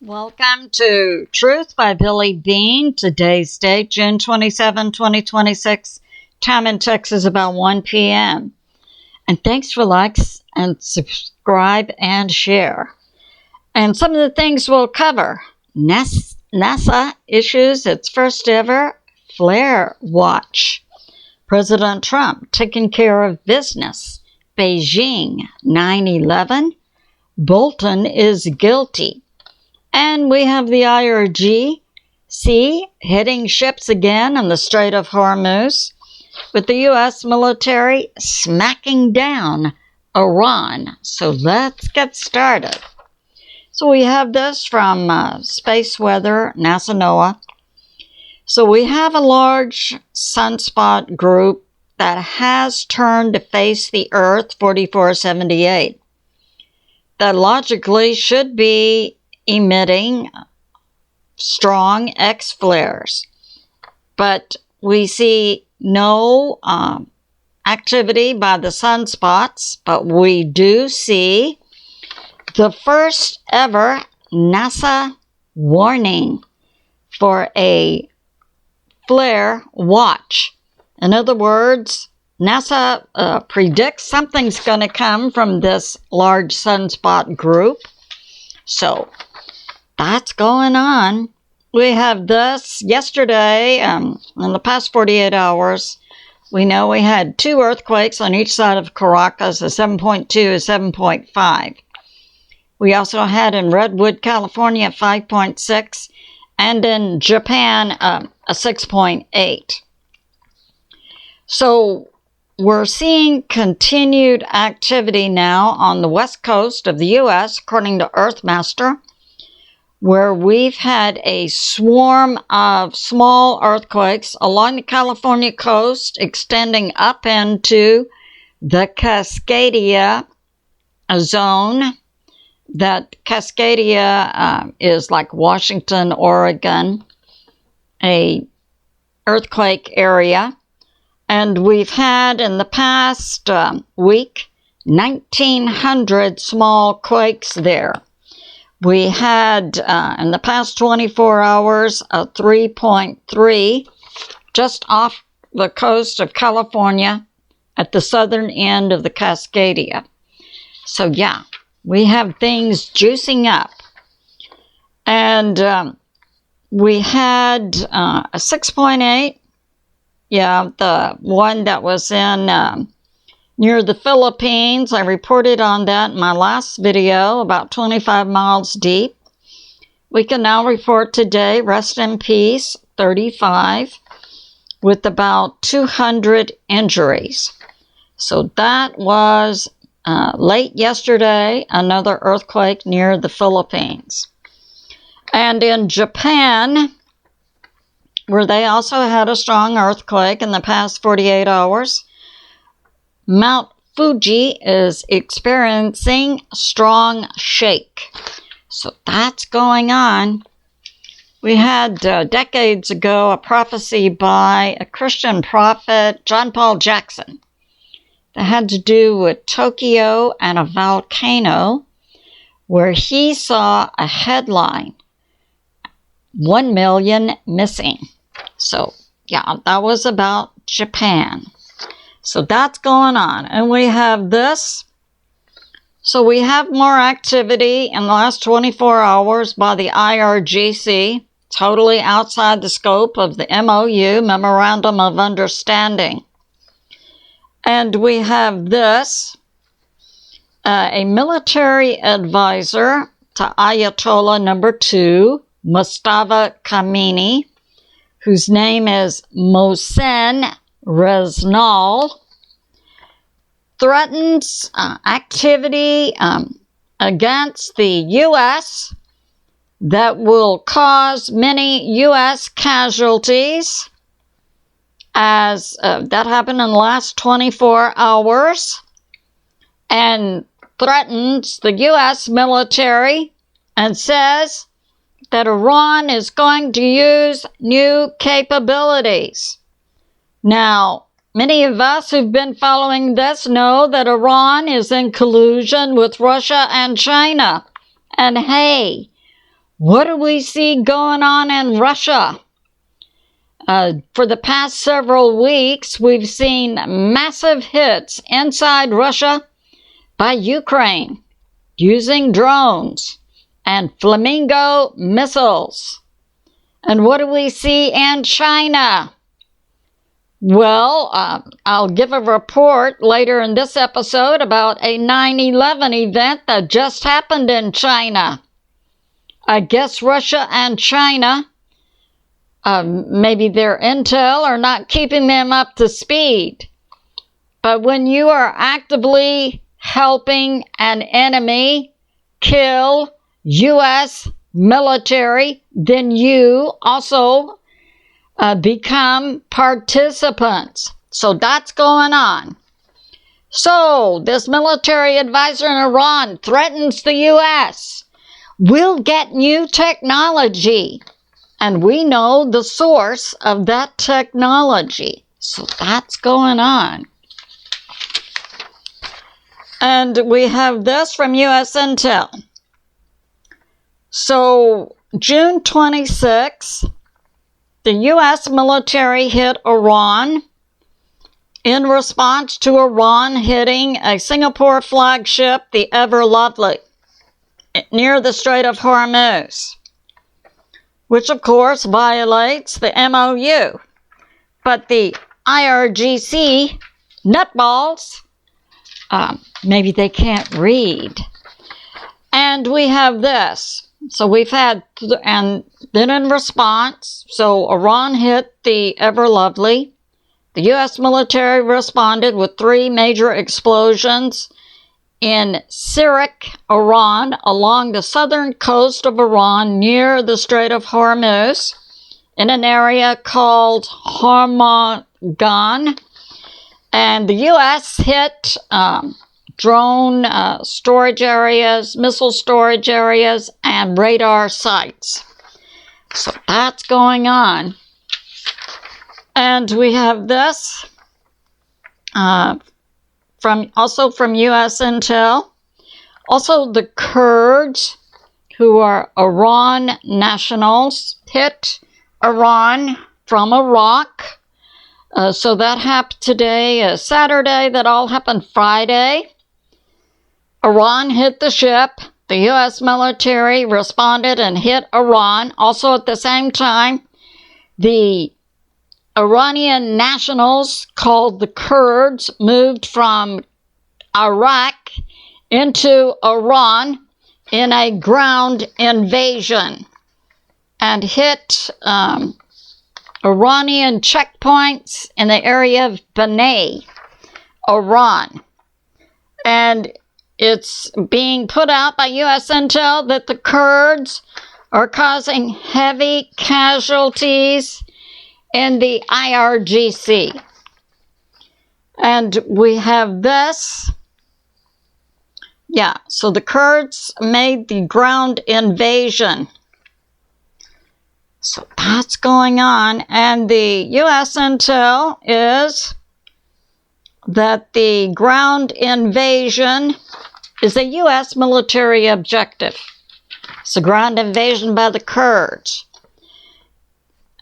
Welcome to Truth by Billie Beene. Today's date, June 27, 2026. Time in Texas about 1 p.m. And thanks for likes and subscribe and share. And some of the things we'll cover. NASA issues its first ever flare watch. President Trump taking care of business. Beijing 9/11. Bolton is guilty. And we have the IRGC hitting ships again in the Strait of Hormuz, with the U.S. military smacking down Iran. So let's get started. So we have this from Space Weather, NASA NOAA. So we have a large sunspot group that has turned to face the Earth 4478. That logically should be emitting strong X flares, but we see no activity by the sunspots, but we do see the first ever NASA warning for a flare watch. In other words, NASA predicts something's going to come from this large sunspot group. So that's going on. We have this yesterday, in the past 48 hours, we know we had 2 earthquakes on each side of Caracas, a 7.2, a 7.5. We also had in Redwood, California, 5.6, and in Japan, a 6.8. So we're seeing continued activity now on the west coast of the U.S., according to Earthmaster, where we've had a swarm of small earthquakes along the California coast, extending up into the Cascadia zone. That Cascadia is like Washington, Oregon, a earthquake area. And we've had in the past week 1,900 small quakes there. We had, in the past 24 hours, a 3.3 just off the coast of California at the southern end of the Cascadia. So, yeah, we have things juicing up. And we had a 6.8. Yeah, the one that was in near the Philippines. I reported on that in my last video, about 25 miles deep. We can now report today, rest in peace, 35, with about 200 injuries. So that was late yesterday, another earthquake near the Philippines. And in Japan, where they also had a strong earthquake in the past 48 hours, Mount Fuji is experiencing a strong shake. So that's going on. We had decades ago a prophecy by a Christian prophet, John Paul Jackson, that had to do with Tokyo and a volcano, where he saw a headline, 1 million missing. So, yeah, that was about Japan. So that's going on. And we have this. So we have more activity in the last 24 hours by the IRGC, totally outside the scope of the MOU, Memorandum of Understanding. And we have this, a military advisor to Ayatollah number 2, Mustafa Khamenei, whose name is Mohsen Reznal, threatens activity against the U.S. that will cause many U.S. casualties, as that happened in the last 24 hours, and threatens the U.S. military and says that Iran is going to use new capabilities. Now, many of us who've been following this know that Iran is in collusion with Russia and China. And hey, What do we see going on in Russia? For the past several weeks, we've seen massive hits inside Russia by Ukraine using drones and Flamingo missiles. And what do we see in China? Well, I'll give a report later in this episode about a 9/11 event that just happened in China. I guess Russia and China, maybe their intel are not keeping them up to speed. But when you are actively helping an enemy kill U.S. military, then you also become participants. So that's going on. So this military advisor in Iran threatens the U.S. We'll get new technology, and we know the source of that technology. So that's going on. And we have this from U.S. Intel. So June 26, the U.S. military hit Iran in response to Iran hitting a Singapore flagship, the Ever Lovely, near the Strait of Hormuz, which of course violates the MOU. But the IRGC nutballs, maybe they can't read. And we have this. So we've had, and then in response, so Iran hit the Ever Lovely. The U.S. military responded with 3 major explosions in Sirak, Iran, along the southern coast of Iran near the Strait of Hormuz, in an area called Hormozgan. And the U.S. hit drone storage areas, missile storage areas, and radar sites. So that's going on. And we have this also from U.S. Intel. Also, the Kurds, who are Iran nationals, hit Iran from Iraq. So that happened today, Saturday. That all happened Friday. Iran hit the ship. The U.S. military responded and hit Iran. Also at the same time, the Iranian nationals called the Kurds moved from Iraq into Iran in a ground invasion and hit Iranian checkpoints in the area of Beene, Iran. And it's being put out by U.S. Intel that the Kurds are causing heavy casualties in the IRGC. And we have this. Yeah, so the Kurds made the ground invasion. So that's going on. And the U.S. Intel is that the ground invasion is a U.S. military objective. It's a ground invasion by the Kurds.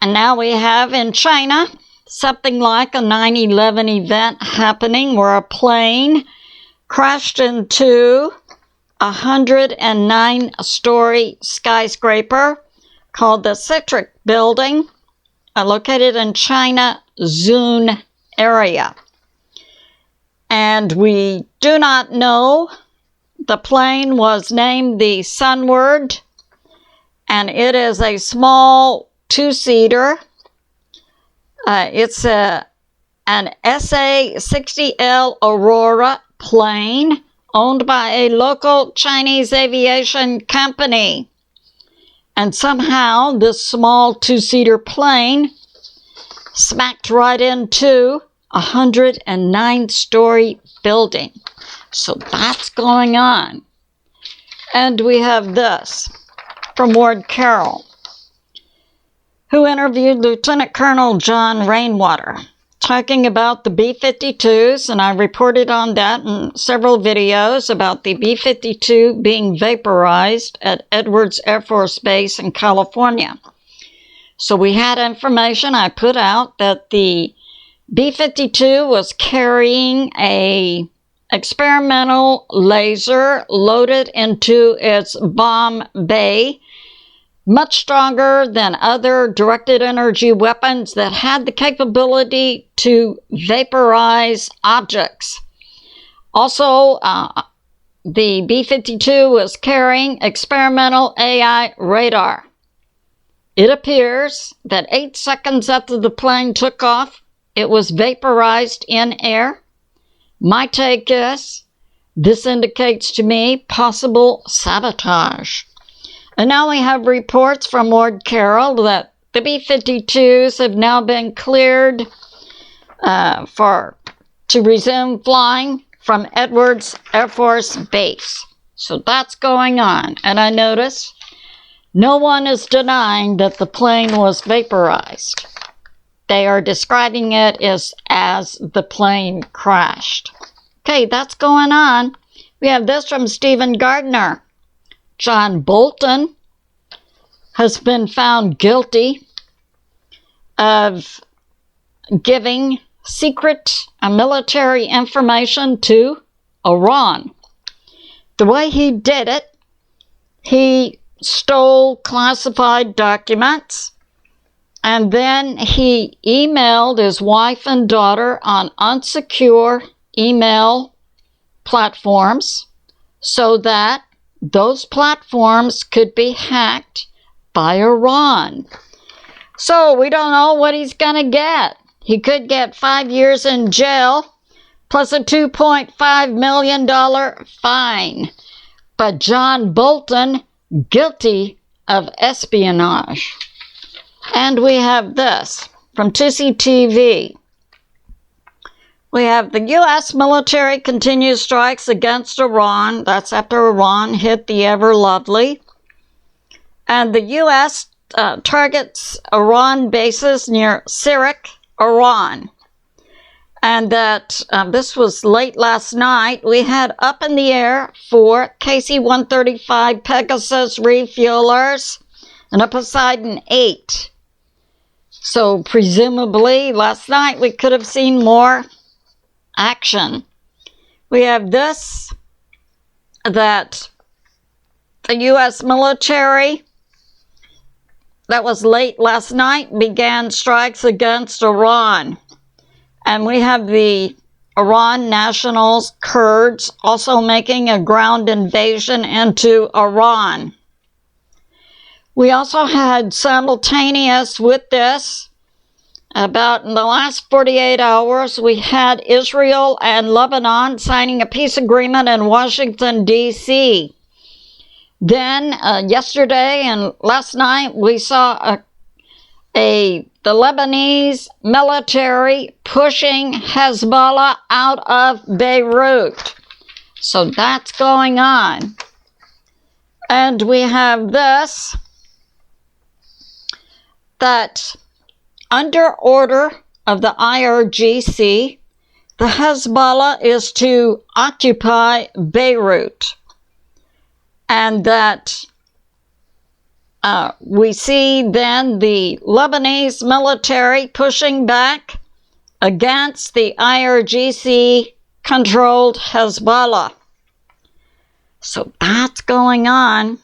And now we have in China something like a 9/11 event happening where a plane crashed into a 109-story skyscraper called the Citric Building, located in China Zun area. And we do not know. The plane was named the Sunward, and it is a small 2-seater. It's an SA-60L Aurora plane owned by a local Chinese aviation company. And somehow this small 2-seater plane smacked right into a 109-story building. So that's going on. And we have this from Ward Carroll, who interviewed Lieutenant Colonel John Rainwater. talking about the B-52s, and I reported on that in several videos about the B-52 being vaporized at Edwards Air Force Base in California. So we had information I put out that the B-52 was carrying a experimental laser loaded into its bomb bay, much stronger than other directed energy weapons that had the capability to vaporize objects. Also, the B-52 was carrying experimental AI radar. It appears that 8 seconds after the plane took off, it was vaporized in air. My take is, this indicates to me possible sabotage. And now we have reports from Lord Carroll that the B-52s have now been cleared to resume flying from Edwards Air Force Base. So that's going on. And I notice no one is denying that the plane was vaporized. They are describing it as the plane crashed. Okay, that's going on. We have this from Stephen Gardner. John Bolton has been found guilty of giving secret military information to Iran. The way he did it, he stole classified documents, and then he emailed his wife and daughter on unsecure email platforms so that those platforms could be hacked by Iran. So we don't know what he's going to get. He could get 5 years in jail plus a $2.5 million fine. But John Bolton, guilty of espionage. And we have this from Tussie TV. We have the U.S. military continues strikes against Iran. That's after Iran hit the ever lovely. And the U.S. targets Iran bases near Sirak, Iran. And that this was late last night. We had up in the air 4 KC-135 Pegasus refuelers and a Poseidon 8. So presumably last night we could have seen more action. We have this, that the U.S. military, that was late last night, began strikes against Iran. And we have the Iran nationals, Kurds, also making a ground invasion into Iran. We also had simultaneous with this, about in the last 48 hours, we had Israel and Lebanon signing a peace agreement in Washington, D.C. Then, yesterday and last night, we saw the Lebanese military pushing Hezbollah out of Beirut. So that's going on. And we have this, that under order of the IRGC, the Hezbollah is to occupy Beirut. And that we see then the Lebanese military pushing back against the IRGC-controlled Hezbollah. So that's going on.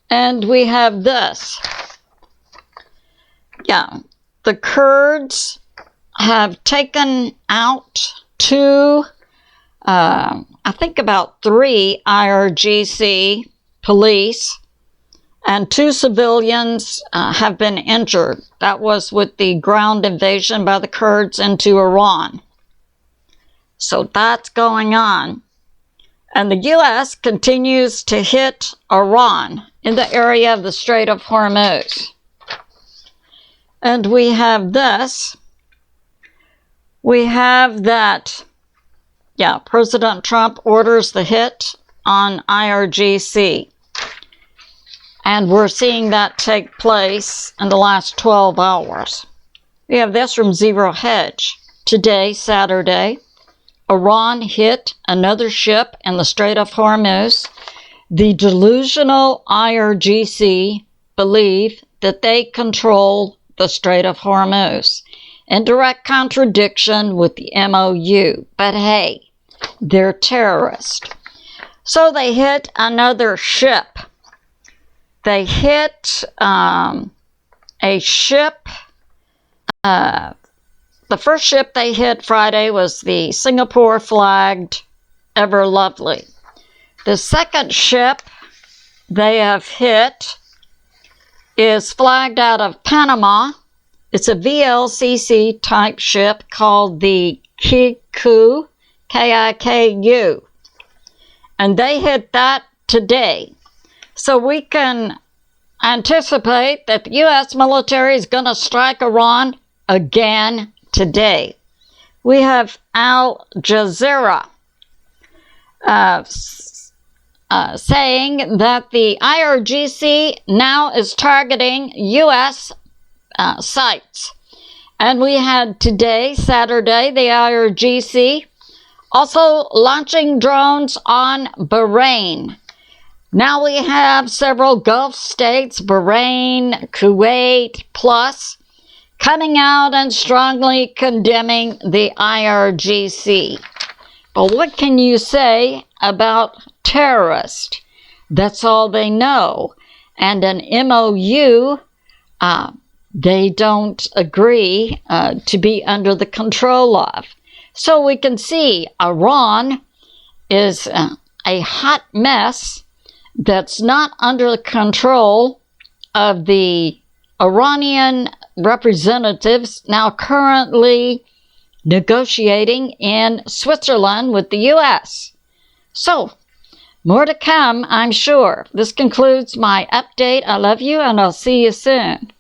And we have this. Yeah, the Kurds have taken out 2, I think about 3 IRGC police, and 2 civilians have been injured. That was with the ground invasion by the Kurds into Iran. So that's going on. And the U.S. continues to hit Iran in the area of the Strait of Hormuz. And we have this. We have that, President Trump orders the hit on IRGC. And we're seeing that take place in the last 12 hours. We have this from Zero Hedge. Today, Saturday, Iran hit another ship in the Strait of Hormuz. The delusional IRGC believe that they control the Strait of Hormuz, in direct contradiction with the MOU. But hey, they're terrorists. So they hit another ship. They hit a ship. The first ship they hit Friday was the Singapore-flagged Ever Lovely. The second ship they have hit is flagged out of Panama. It's a VLCC type ship called the Kiku, Kiku. And they hit that today. So we can anticipate that the U.S. military is going to strike Iran again today. We have Al Jazeera saying that the IRGC now is targeting U.S. sites. And we had today, Saturday, the IRGC also launching drones on Bahrain. Now we have several Gulf states, Bahrain, Kuwait, plus, coming out and strongly condemning the IRGC. But what can you say about terrorists? That's all they know. And an MOU, they don't agree to be under the control of. So we can see Iran is a hot mess that's not under the control of the Iranian representatives now currently negotiating in Switzerland with the U.S. So, more to come, I'm sure. This concludes my update. I love you, and I'll see you soon.